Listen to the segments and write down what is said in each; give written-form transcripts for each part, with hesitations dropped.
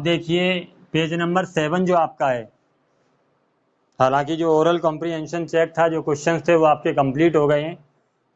देखिए page number 7 जो आपका है, हालांकि जो ओरल कॉम्प्रिहेंशन चेक था, जो क्वेश्चंस थे वो आपके कंप्लीट हो गए हैं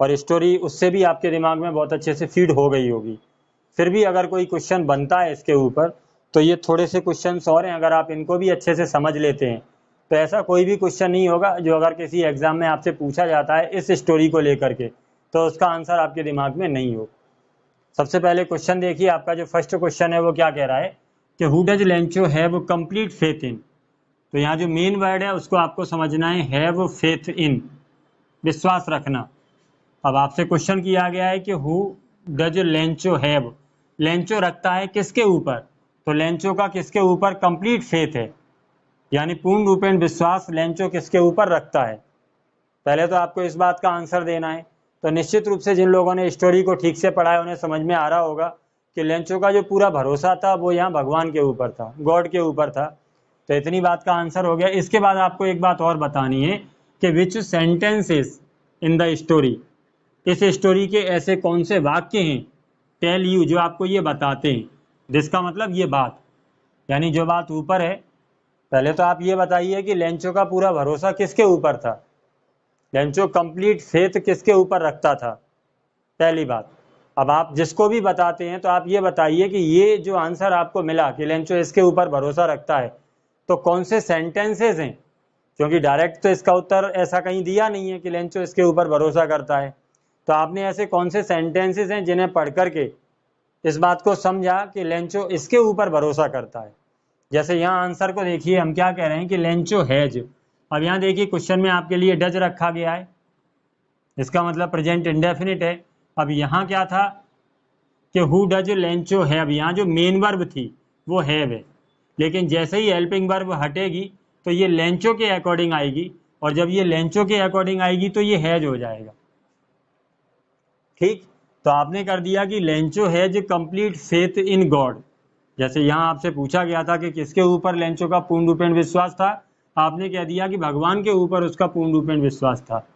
और स्टोरी उससे भी आपके दिमाग में बहुत अच्छे से फीड हो गई होगी। फिर भी अगर कोई क्वेश्चन बनता है इसके ऊपर तो ये थोड़े से क्वेश्चंस और हैं, अगर आप इनको भी अच्छे से समझ लेते हैं तो ऐसा कोई भी क्वेश्चन नहीं होगा जो अगर किसी एग्जाम में आपसे पूछा जाता है इस स्टोरी को लेकर के तो उसका आंसर आपके दिमाग में नहीं हो। सबसे पहले क्वेश्चन देखिए, आपका जो फर्स्ट क्वेश्चन है वो क्या कह रहा है कि who does Lencho have complete faith in. तो यहाँ जो मेन वर्ड है उसको आपको समझना है हैव फेथ इन, विश्वास रखना। अब आपसे क्वेश्चन किया गया है कि who does Lencho have, Lencho रखता है किसके ऊपर, तो लेंचो का किसके ऊपर कंप्लीट फेथ है, यानी पूर्ण रूपेण विश्वास लेंचो किसके ऊपर रखता है। पहले तो आपको इस बात का आंसर देना है। तो निश्चित रूप से जिन लोगों ने स्टोरी को ठीक से पढ़ा है उन्हें समझ में आ रहा होगा कि लेंचो का जो पूरा भरोसा था वो यहाँ भगवान के ऊपर था, गॉड के ऊपर था। तो इतनी बात का आंसर हो गया। इसके बाद आपको एक बात और बतानी है कि which sentences in the story, इस स्टोरी के ऐसे कौन से वाक्य हैं टेल यू, जो आपको ये बताते हैं, जिसका मतलब ये बात, यानी जो बात ऊपर है। पहले तो आप ये बताइए कि लेंचो का पूरा भरोसा किसके ऊपर था, लेंचो कंप्लीट फेथ किसके ऊपर रखता था, पहली बात। अब आप जिसको भी बताते हैं तो आप ये बताइए कि ये जो आंसर आपको मिला कि लेंचो इसके ऊपर भरोसा रखता है, तो कौन से सेंटेंसेस हैं, क्योंकि डायरेक्ट तो इसका उत्तर ऐसा कहीं दिया नहीं है कि लेंचो इसके ऊपर भरोसा करता है। तो आपने ऐसे कौन से सेंटेंसेस हैं जिन्हें पढ़ करके इस बात को समझा कि लेंचो इसके ऊपर भरोसा करता है। जैसे यहाँ आंसर को देखिए, हम क्या कह रहे हैं कि लेंचो हैज। अब यहाँ देखिए क्वेश्चन में आपके लिए डज रखा गया है, इसका मतलब प्रेजेंट इंडेफिनिट है। अब यहाँ क्या था कि हु डज लेंचो हैव, यहाँ जो मेन वर्ब थी वो हैव है, लेकिन जैसे ही हेल्पिंग वर्ब हटेगी तो ये लेंचो के अकॉर्डिंग आएगी, और जब ये लेंचो के अकॉर्डिंग आएगी तो ये हैज हो जाएगा। ठीक, तो आपने कर दिया कि Lencho has complete faith in God. जैसे यहाँ आपसे पूछा गया था कि किसके ऊपर लेंचो का पूर्ण रूपेण विश्वास था, आपने कह दिया कि भगवान के ऊपर उसका पूर्ण रूपेण विश्वास था।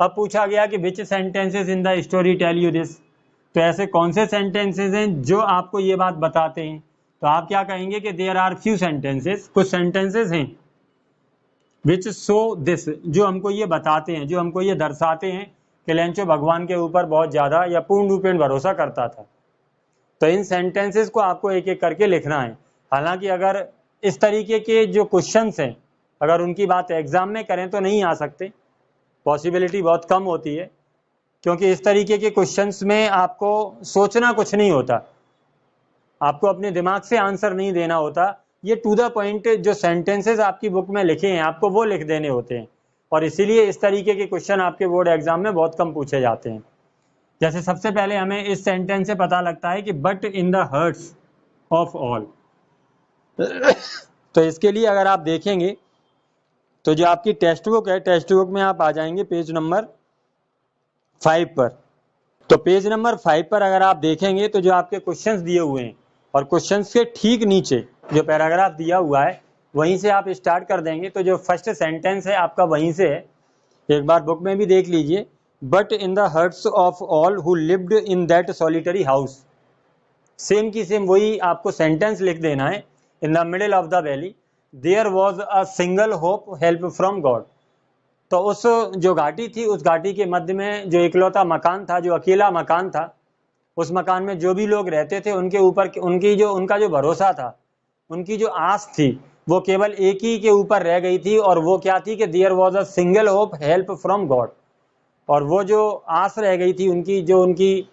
अब पूछा गया कि which sentences in the story tell you this, तो ऐसे कौन से सेंटेंसेस हैं जो आपको ये बात बताते हैं। तो आप क्या कहेंगे कि देयर आर फ्यू सेंटेंसेस, कुछ सेंटेंसेस हैं विच शो दिस, जो हमको ये बताते हैं, जो हमको ये दर्शाते हैं कि लेंचो भगवान के ऊपर बहुत ज़्यादा या पूर्ण रूपेण भरोसा करता था। तो इन सेंटेंसेस को आपको एक एक करके लिखना है। हालांकि अगर इस तरीके के जो क्वेश्चंस हैं अगर उनकी बात एग्जाम में करें तो नहीं आ सकते, पॉसिबिलिटी बहुत कम होती है, क्योंकि इस तरीके के क्वेश्चंस में आपको सोचना कुछ नहीं होता, आपको अपने दिमाग से आंसर नहीं देना होता। ये टू द पॉइंट जो सेंटेंसेस आपकी बुक में लिखे हैं आपको वो लिख देने होते हैं, और इसीलिए इस तरीके के क्वेश्चन आपके बोर्ड एग्जाम में बहुत कम पूछे जाते हैं। जैसे सबसे पहले हमें इस सेंटेंस से पता लगता है कि but in the hearts of all. तो इसके लिए अगर आप देखेंगे तो जो आपकी टेक्स्ट बुक है, टेक्स्ट बुक में आप आ जाएंगे पेज नंबर 5 पर। तो पेज नंबर 5 पर अगर आप देखेंगे तो जो आपके क्वेश्चंस दिए हुए हैं और क्वेश्चंस के ठीक नीचे जो पैराग्राफ दिया हुआ है वहीं से आप स्टार्ट कर देंगे। तो जो फर्स्ट सेंटेंस है आपका वहीं से है, एक बार बुक में भी देख लीजिए। But in the hearts of all who lived in that solitary house, same की सेम वही आपको सेंटेंस लिख देना है। In the middle of the valley there was a single hope help from God. तो उस जो घाटी थी उस घाटी के मध्य में जो इकलौता मकान था, जो अकेला मकान था, उस मकान में जो भी लोग रहते थे उनके ऊपर उनका जो भरोसा था, उनकी जो आस थी वो केवल एक ही के ऊपर रह गई थी, और वो क्या थी कि there was a single hope help from God. और वो जो आस रह गई थी उनकी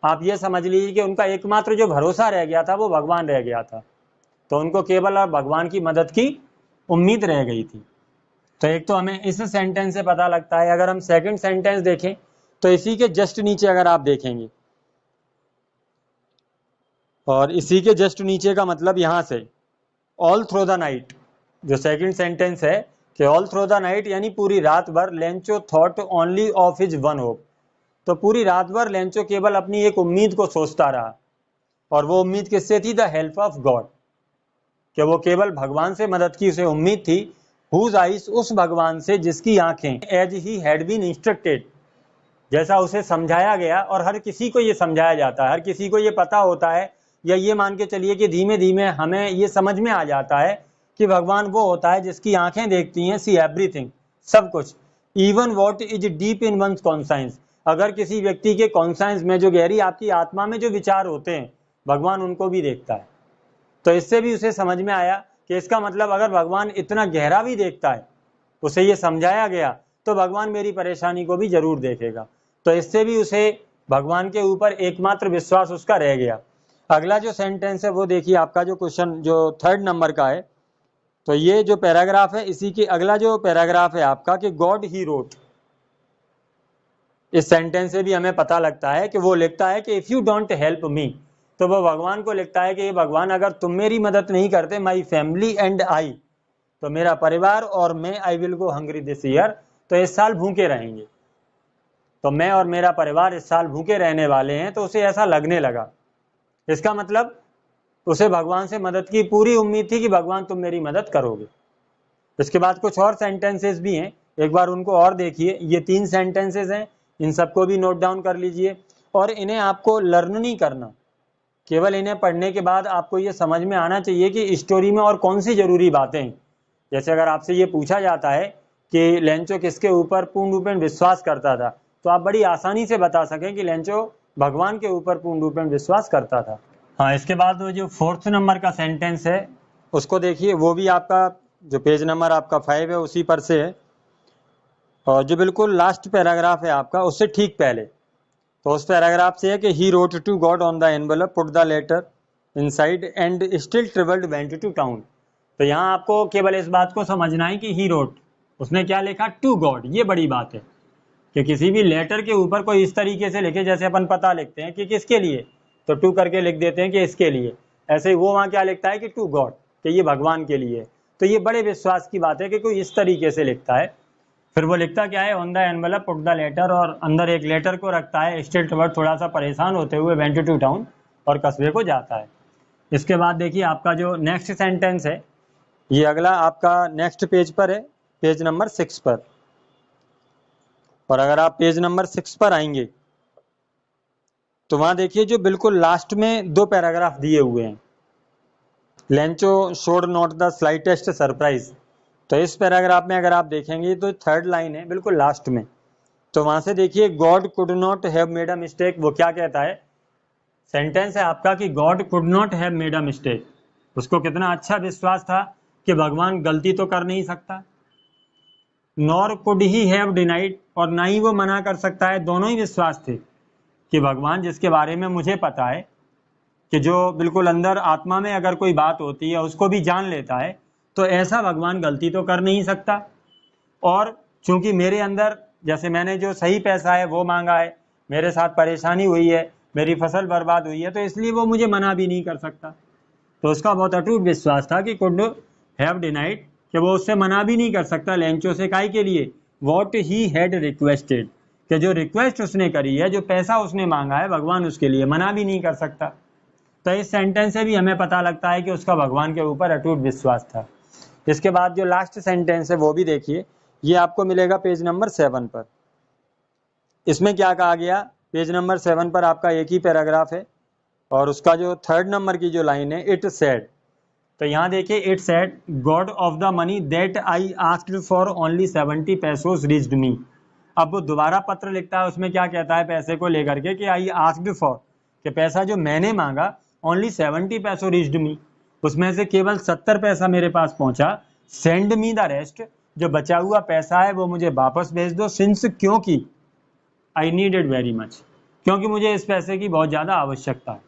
आप ये समझ लीजिए कि उनका एकमात्र जो भरोसा रह गया था वो भगवान रह गया था। तो उनको केवल और भगवान की मदद की उम्मीद रह गई थी। तो एक तो हमें इस सेंटेंस से पता लगता है। अगर हम सेकंड सेंटेंस देखें तो इसी के जस्ट नीचे अगर आप देखेंगे, और इसी के जस्ट नीचे का मतलब यहां से ऑल थ्रू द नाइट, जो सेकंड सेंटेंस है कि ऑल थ्रू द नाइट यानी पूरी रात भर Lencho thought only of his one hope. तो पूरी रात भर लेंचो केवल अपनी एक उम्मीद को सोचता रहा, और वो उम्मीद किससे थी? द हेल्प ऑफ गॉड, कि वो केवल भगवान से मदद की उसे उम्मीद थी। हुज आइज, उस भगवान से जिसकी आंखें, as he had been instructed, जैसा उसे समझाया गया। और हर किसी को ये समझाया जाता है, हर किसी को ये पता होता है या ये मान के चलिए कि धीमे धीमे हमें ये समझ में आ जाता है कि भगवान वो होता है जिसकी आंखें देखती हैं, सी एवरीथिंग, सब कुछ, even what is deep in one's conscience, अगर किसी व्यक्ति के कॉन्साइंस में, जो गहरी आपकी आत्मा में जो विचार होते हैं, भगवान उनको भी देखता है। तो इससे भी उसे समझ में आया कि इसका मतलब अगर भगवान इतना गहरा भी देखता है, उसे ये समझाया गया, तो भगवान मेरी परेशानी को भी जरूर देखेगा। तो इससे भी उसे भगवान के ऊपर एकमात्र विश्वास उसका रह गया। अगला जो सेंटेंस है वो देखिए, आपका जो क्वेश्चन जो 3rd नंबर का है, तो ये जो पैराग्राफ है, इसी के अगला जो पैराग्राफ है आपका कि गॉड ही रोट, इस सेंटेंस से भी हमें पता लगता है कि वो लिखता है कि if you don't help me, तो वो भगवान को लिखता है कि भगवान अगर तुम मेरी मदद नहीं करते, माई फैमिली एंड आई, तो मेरा परिवार और मैं, I will go hungry this year, तो इस साल भूखे रहेंगे, तो मैं और मेरा परिवार इस साल भूखे रहने वाले हैं। तो उसे ऐसा लगने लगा, इसका मतलब उसे भगवान से मदद की पूरी उम्मीद थी कि भगवान तुम मेरी मदद करोगे। इसके बाद कुछ और सेंटेंसेस भी हैं, एक बार उनको और देखिए। ये 3 सेंटेंसेस हैं, इन सबको भी नोट डाउन कर लीजिए। और इन्हें आपको लर्न नहीं करना, केवल इन्हें पढ़ने के बाद आपको ये समझ में आना चाहिए कि स्टोरी में और कौन सी जरूरी बातें हैं। जैसे अगर आपसे ये पूछा जाता है कि लेंचो किसके ऊपर पूर्ण रूपेण विश्वास करता था, तो आप बड़ी आसानी से बता सकें कि लेंचो भगवान के ऊपर पूर्ण रूपेण विश्वास करता था। हाँ, इसके बाद वो जो 4th नंबर का सेंटेंस है उसको देखिए, वो भी आपका जो पेज नंबर आपका 5 है उसी पर से है, और जो बिल्कुल लास्ट पैराग्राफ है आपका उससे ठीक पहले, तो उस पैराग्राफ से है कि he wrote to God on the envelope, put the letter inside and still travelled went to town. तो यहाँ आपको केवल इस बात को समझना है कि ही रोट, उसने क्या लिखा, टू गॉड। ये बड़ी बात है कि किसी भी लेटर के ऊपर कोई इस तरीके से लिखे, जैसे अपन पता लिखते हैं कि किसके लिए, तो टू करके लिख देते हैं कि इसके लिए, ऐसे ही वो वहाँ क्या लिखता है कि टू गॉड, कि ये भगवान के लिए। तो ये बड़े विश्वास की बात है कि कोई इस तरीके से लिखता है। फिर वो लिखता क्या है, on the envelope put the letter, और अंदर एक लेटर को रखता है, स्टिल ट्रेवल्ड, थोड़ा सा परेशान होते हुए, वेंट टू टाउन, और कस्बे को जाता है। इसके बाद देखिए आपका जो नेक्स्ट सेंटेंस है, ये अगला आपका नेक्स्ट पेज पर है, पेज नंबर 6 पर। और अगर आप पेज नंबर 6 पर आएंगे तो वहां देखिए जो बिल्कुल लास्ट में 2 पैराग्राफ दिए हुए हैं, Lencho showed not the slightest surprise. तो इस पैराग्राफ में अगर आप देखेंगे तो 3rd लाइन है बिल्कुल लास्ट में, तो वहां से देखिए God could not have made a mistake, वो क्या कहता है, सेंटेंस है आपका कि God could not have made a mistake. उसको कितना अच्छा विश्वास था कि भगवान गलती तो कर नहीं सकता। Nor could he have denied, और ना ही वो मना कर सकता है। दोनों ही विश्वास थे कि भगवान, जिसके बारे में मुझे पता है कि जो बिल्कुल अंदर आत्मा में अगर कोई बात होती है उसको भी जान लेता है, तो ऐसा भगवान गलती तो कर नहीं सकता। और चूंकि मेरे अंदर, जैसे मैंने जो सही पैसा है वो मांगा है, मेरे साथ परेशानी हुई है, मेरी फसल बर्बाद हुई है, तो इसलिए वो मुझे मना भी नहीं कर सकता। तो उसका बहुत अटूट विश्वास था कि कुड हैव डिनाइड, कि वो उससे मना भी नहीं कर सकता लेंचो से, काई के लिए, वॉट ही हैड रिक्वेस्टेड, कि जो रिक्वेस्ट उसने करी है, जो पैसा उसने मांगा है, भगवान उसके लिए मना भी नहीं कर सकता। तो इस सेंटेंस से भी हमें पता लगता है कि उसका भगवान के ऊपर अटूट विश्वास था। इसके बाद जो लास्ट सेंटेंस है वो भी देखिए, ये आपको मिलेगा पेज नंबर 7 पर। इसमें क्या कहा गया, पेज नंबर 7 पर आपका एक ही पैराग्राफ है, और उसका जो 3rd नंबर की जो लाइन है, इट सेड, तो यहाँ देखिए, it said god of the money that I asked for only 70 पैसोस रीच्ड मी। अब वो दोबारा पत्र लिखता है, उसमें क्या कहता है पैसे को लेकर के कि आई आस्क्ड फॉर, कि पैसा जो मैंने मांगा, ओनली 70 पैसो रीच्ड मी, उसमें से केवल 70 पैसा मेरे पास पहुंचा। सेंड मी द रेस्ट, जो बचा हुआ पैसा है वो मुझे वापस भेज दो। सिंस, क्योंकि, आई नीडेड वेरी मच, क्योंकि मुझे इस पैसे की बहुत ज्यादा आवश्यकता है।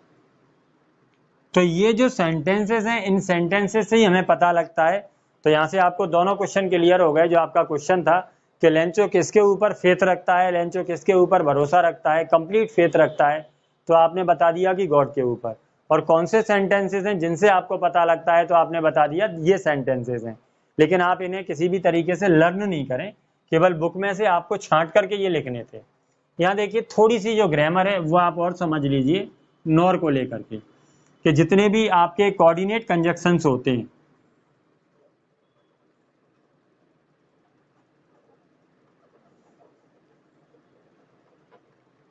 तो ये जो सेंटेंसेस हैं, इन सेंटेंसेस से ही हमें पता लगता है। तो यहाँ से आपको दोनों क्वेश्चन क्लियर हो गए। जो आपका क्वेश्चन था कि लेंचो किसके ऊपर फेथ रखता है, लेंचो किसके ऊपर भरोसा रखता है, कंप्लीट फेथ रखता है, तो आपने बता दिया कि गॉड के ऊपर। और कौन से सेंटेंसेस हैं जिनसे आपको पता लगता है, तो आपने बता दिया ये सेंटेंसेस हैं। लेकिन आप इन्हें किसी भी तरीके से लर्न नहीं करें, केवल बुक में से आपको छांट करके ये लिखने थे। यहाँ देखिए थोड़ी सी जो ग्रामर है वो आप और समझ लीजिए, नॉर को लेकर के, कि जितने भी आपके कोऑर्डिनेट कंजक्शंस होते हैं,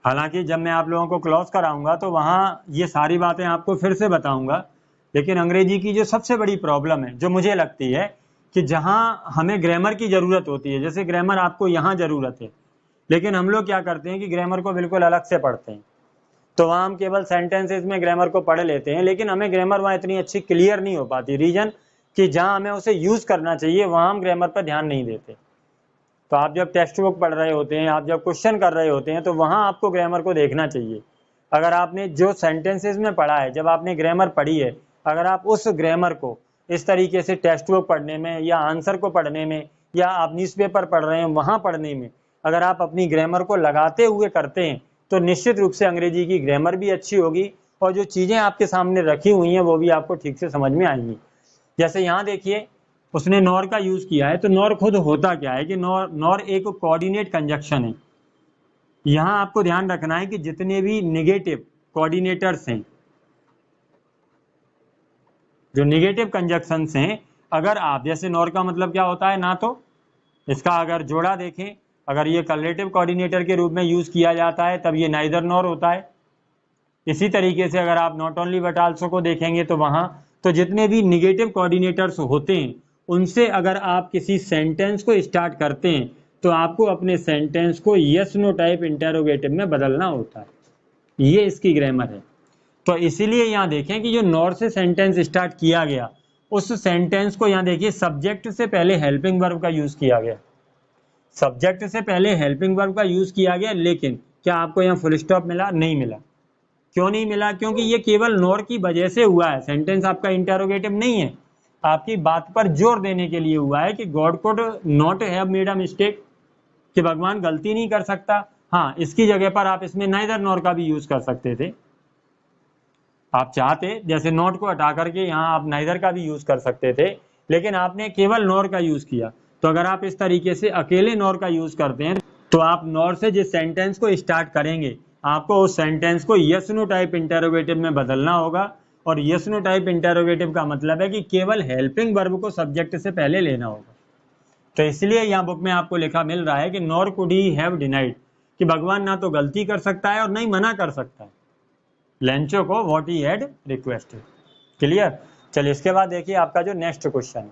हालांकि जब मैं आप लोगों को क्लोज कराऊंगा तो वहाँ ये सारी बातें आपको फिर से बताऊंगा, लेकिन अंग्रेजी की जो सबसे बड़ी प्रॉब्लम है जो मुझे लगती है कि जहाँ हमें ग्रामर की ज़रूरत होती है, जैसे ग्रामर आपको यहाँ ज़रूरत है, लेकिन हम लोग क्या करते हैं कि ग्रामर को बिल्कुल अलग से पढ़ते हैं। तो वहाँ हम केवल सेंटेंसेस में ग्रामर को पढ़ लेते हैं, लेकिन हमें ग्रामर वहाँ इतनी अच्छी क्लियर नहीं हो पाती। रीजन कि जहाँ हमें उसे यूज़ करना चाहिए वहाँ हम ग्रामर पर ध्यान नहीं देते। तो आप जब टेक्स्ट बुक पढ़ रहे होते हैं, आप जब क्वेश्चन कर रहे होते हैं, तो वहाँ आपको ग्रामर को देखना चाहिए। अगर आपने जो सेंटेंसेस में पढ़ा है, जब आपने ग्रामर पढ़ी है, अगर आप उस ग्रामर को इस तरीके से टेक्स्ट बुक पढ़ने में या आंसर को पढ़ने में या आप न्यूज़पेपर पढ़ रहे हैं वहाँ पढ़ने में अगर आप अपनी ग्रामर को लगाते हुए करते हैं तो निश्चित रूप से अंग्रेजी की ग्रामर भी अच्छी होगी और जो चीज़ें आपके सामने रखी हुई हैं वो भी आपको ठीक से समझ में आएंगी। जैसे यहाँ देखिए उसने नॉर का यूज़ किया है, तो नॉर खुद होता क्या है कि नॉर एक कोऑर्डिनेट कंजक्शन है। यहाँ आपको ध्यान रखना है कि जितने भी निगेटिव कोऑर्डिनेटर्स हैं, जो निगेटिव कंजक्शंस हैं, अगर आप जैसे नॉर का मतलब क्या होता है ना, तो इसका अगर जोड़ा देखें, अगर ये कलेटिव कोऑर्डिनेटर के रूप में यूज किया जाता है तब ये नाइदर नॉर होता है। इसी तरीके से अगर आप नॉट ओनली बट आल्सो को देखेंगे तो वहां तो जितने भी निगेटिव कोऑर्डिनेटर्स होते हैं उनसे अगर आप किसी सेंटेंस को स्टार्ट करते हैं तो आपको अपने सेंटेंस को यस नो टाइप इंटेरोगेटिव में बदलना होता है। ये इसकी ग्रामर है। तो इसीलिए यहाँ देखें कि जो नॉर से सेंटेंस स्टार्ट किया गया उस सेंटेंस को यहाँ देखिए सब्जेक्ट से पहले हेल्पिंग वर्ब का यूज किया गया। सब्जेक्ट से पहले हेल्पिंग वर्ब का यूज किया गया, लेकिन क्या आपको यहाँ फुल स्टॉप मिला? नहीं मिला। क्यों नहीं मिला? क्योंकि ये केवल नॉर की वजह से हुआ है। सेंटेंस आपका इंटेरोगेटिव नहीं है, आपकी बात पर जोर देने के लिए हुआ है कि God could not have made a mistake, कि भगवान गलती नहीं कर सकता। हाँ, इसकी जगह पर आप इसमें नाइदर नॉर का भी यूज कर सकते थे। आप चाहते जैसे नॉट को हटा करके यहाँ आप नाइदर का भी यूज कर सकते थे, लेकिन आपने केवल नॉर का यूज किया। तो अगर आप इस तरीके से अकेले नॉर का यूज करते हैं तो आप नॉर से जिस सेंटेंस को स्टार्ट करेंगे आपको उस सेंटेंस को यस नो टाइप इंटेरोगेटिव में बदलना होगा। और यस नो टाइप इंटेरोगेटिव का मतलब है कि केवल हेल्पिंग वर्ब को सब्जेक्ट से पहले लेना होगा। तो इसलिए यहाँ बुक में आपको लिखा मिल रहा है कि nor could he have denied, कि भगवान ना तो गलती कर सकता है और नहीं मना कर सकता है लेंचो को what he had requested. Clear? चलिए इसके बाद देखिए आपका जो नेक्स्ट क्वेश्चन है।